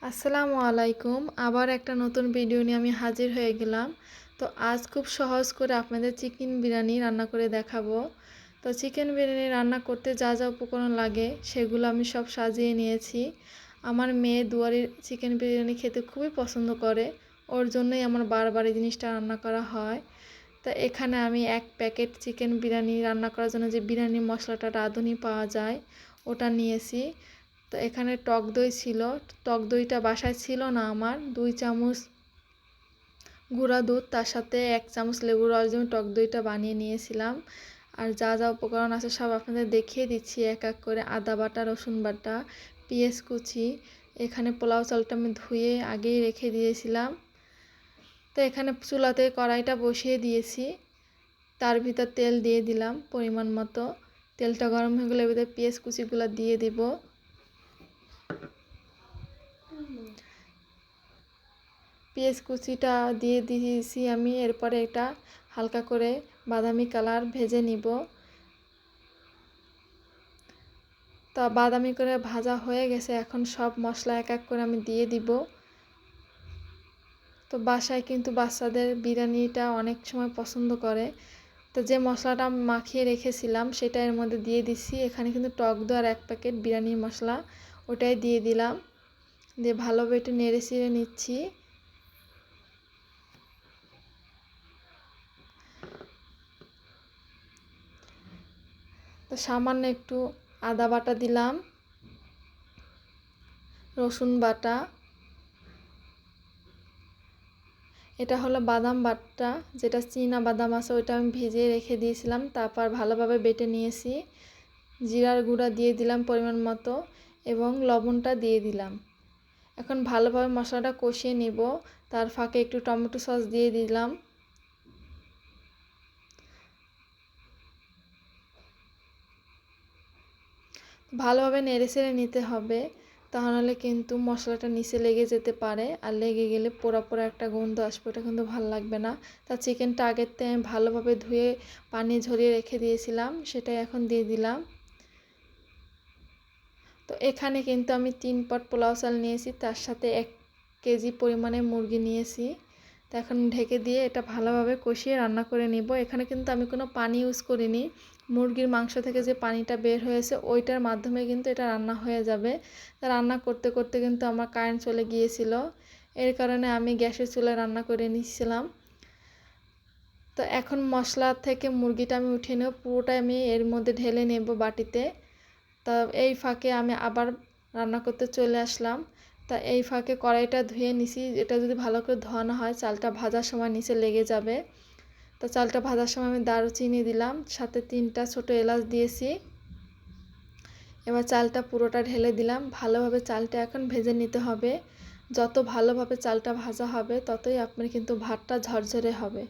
আসসালামু আলাইকুম। আবার একটা নতুন ভিডিও নিয়ে আমি হাজির হয়ে গেলাম। তো আজ খুব সহজ করে আপনাদের চিকেন বিরিয়ানি রান্না করে দেখাবো। তো চিকেন বিরিয়ানি রান্না করতে যা যা উপকরণ লাগে সেগুলো আমি সব সাজিয়ে নিয়েছি। আমার মেয়ে দুয়ারির চিকেন বিরিয়ানি খেতে খুবই পছন্দ করে, ওর জন্যই আমার বারবার এই জিনিসটা রান্না করা হয়। তো এখানে আমি 1 প্যাকেট চিকেন বিরিয়ানি রান্না করার জন্য যে বিরিয়ানি মশলাটা রাঁধুনি পাওয়া যায় ওটা নিয়েছি। তো এখানে টক দই ছিল, টক দইটা বাসায় ছিল না আমার। 2 চামচ গুঁড়া দুধ, তার সাথে 1 চামচ লেবুর রস দিয়ে টক দইটা বানিয়ে নিয়েছিলাম। আর যা যা উপকরণ আছে সব আপনাদের দেখিয়ে দিচ্ছি এক এক করে। আদা বাটা, রসুন বাটা, পেঁয়াজ কুচি। এখানে পোলাও চালটা আমি ধুয়ে আগেই রেখে দিয়েছিলাম। তো এখানে চুলাতে কড়াইটা বসিয়ে দিয়েছি, তার ভিতর তেল দিয়ে দিলাম পরিমাণ মতো। তেলটা গরম হয়ে গেলে এর ভিতরে পেঁয়াজ কুচিগুলো দিয়ে দিব। পেঁয়াজ কুচিটা দিয়ে দিয়েছি আমি। এরপরে এটা হালকা করে বাদামি কালার ভেজে নিব। তো বাদামি করে ভাজা হয়ে গেছে, এখন সব মশলা এক এক করে আমি দিয়ে দিব। তো বাসায় কিন্তু বাচ্চাদের বিরিয়ানিটা অনেক সময় পছন্দ করে। তো যে মশলাটা মাখিয়ে রেখেছিলাম সেটা এর মধ্যে দিয়ে দিচ্ছি। এখানে কিন্তু টক দই আর 1 প্যাকেট বিরিয়ানির মশলা, ওটাই দিয়ে দিলাম। দিয়ে ভালোভাবে একটু নেড়ে চেড়ে নিচ্ছি। তো সামান্য একটু আদা বাটা দিলাম, রসুন বাটা, এটা হলো বাদাম বাটা, যেটা চীনা বাদাম আছে ওইটা আমি ভিজিয়ে রেখে দিয়েছিলাম, তারপর ভালোভাবে বেটে নিয়েছি। জিরার গুঁড়া দিয়ে দিলাম পরিমাণ মতো এবং লবণটা দিয়ে দিলাম। এখন ভালোভাবে মশলাটা কষিয়ে নিব। তার ফাঁকে একটু টমেটো সস দিয়ে দিলাম। ভালোভাবে নেড়েচেড়ে নিতে হবে, তাহলে কিন্তু মশলাটা নিচে লেগে যেতে পারে, আর লেগে গেলে পোড়া পোড়া একটা গন্ধ আসবে, ওটা কিন্তু ভালো লাগবে না। তা চিকেনটা আগের থেকে আমি ভালোভাবে ধুয়ে পানি ঝরিয়ে রেখে দিয়েছিলাম, সেটাই এখন দিয়ে দিলাম। তো এখানে কিন্তু আমি 3 পট পোলাও চাল নিয়েছি, তার সাথে 1 কেজি পরিমাণে মুরগি নিয়েছি। তো এখন ঢেকে দিয়ে এটা ভালোভাবে কষিয়ে রান্না করে নিব। এখানে কিন্তু আমি কোনো পানি ইউজ করিনি। মুরগির মাংস থেকে যে পানিটা বের হয়েছে ওইটার মাধ্যমে কিন্তু এটা রান্না হয়ে যাবে। তা রান্না করতে করতে কিন্তু আমার কারেন্ট চলে গিয়েছিল, এর কারণে আমি গ্যাসের চুলায় রান্না করে নিচ্ছিলাম। তো এখন মশলা থেকে মুরগিটা আমি উঠিয়ে নেব, পুরোটাই আমি এর মধ্যে ঢেলে নেব বাটিতে। তা এই ফাঁকে আমি আবার রান্না করতে চলে আসলাম। তা এই ফাঁকে কড়াইটা ধুয়ে নিছি, এটা যদি ভালো করে ধোয়া না হয় চালটা ভাজার সময় নিচে লেগে যাবে। তো চালটা ভাজার সময় আমি দারুচিনি দিলাম, সাথে 3টা ছোটো এলাচ দিয়েছি। এবার চালটা পুরোটা ঢেলে দিলাম। ভালোভাবে চালটা এখন ভেজে নিতে হবে। যত ভালোভাবে চালটা ভাজা হবে ততই আপনার কিন্তু ভাতটা ঝরঝরে হবে।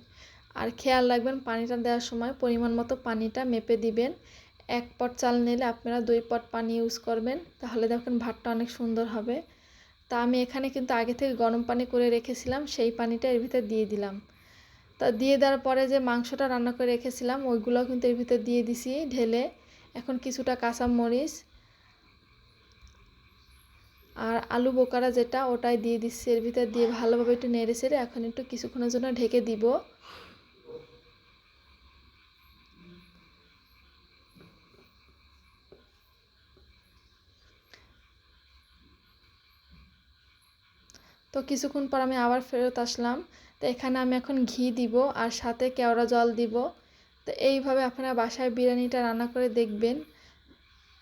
আর খেয়াল রাখবেন পানিটা দেওয়ার সময় পরিমাণ মতো পানিটা মেপে দিবেন। 1 পট চাল নিলে আপনারা 2 পট পানি ইউজ করবেন, তাহলে দেখুন ভাতটা অনেক সুন্দর হবে। তা আমি এখানে কিন্তু আগে থেকে গরম পানি করে রেখেছিলাম, সেই পানিটা এর ভিতরে দিয়ে দিলাম। তা দিয়ে দেওয়ার পরে যে মাংসটা রান্না করে রেখেছিলাম ওইগুলোও কিন্তু এর ভিতরে দিয়ে দিছি ঢেলে। এখন কিছুটা কাঁচা মরিচ আর আলু বোকারা যেটা ওটাই দিয়ে দিচ্ছি এর ভিতরে, দিয়ে ভালোভাবে একটু নেড়ে চেড়ে এখন একটু কিছুক্ষণের জন্য ঢেকে দিব। তো কিছুক্ষণ পর আমি আবার ফেরত আসলাম। তো এখানে আমি এখন ঘি দিব আর সাথে কেওড়া জল দিব। তো এইভাবে আপনারা বাসায় বিরিয়ানিটা রান্না করে দেখবেন,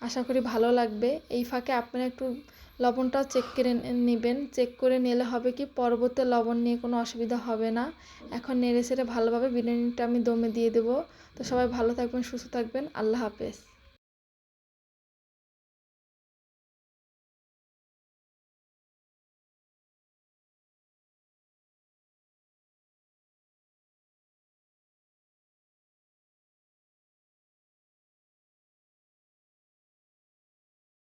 আশা করি ভালো লাগবে। এই ফাঁকে আপনারা একটু লবণটাও চেক করে নেবেন, চেক করে নিলে হবে কি পরবর্তী লবণ নিয়ে কোনো অসুবিধা হবে না। এখন নেড়ে চেড়ে ভালোভাবে বিরিয়ানিটা আমি দমে দিয়ে দেবো। তো সবাই ভালো থাকবেন, সুস্থ থাকবেন, আল্লাহ হাফেজ।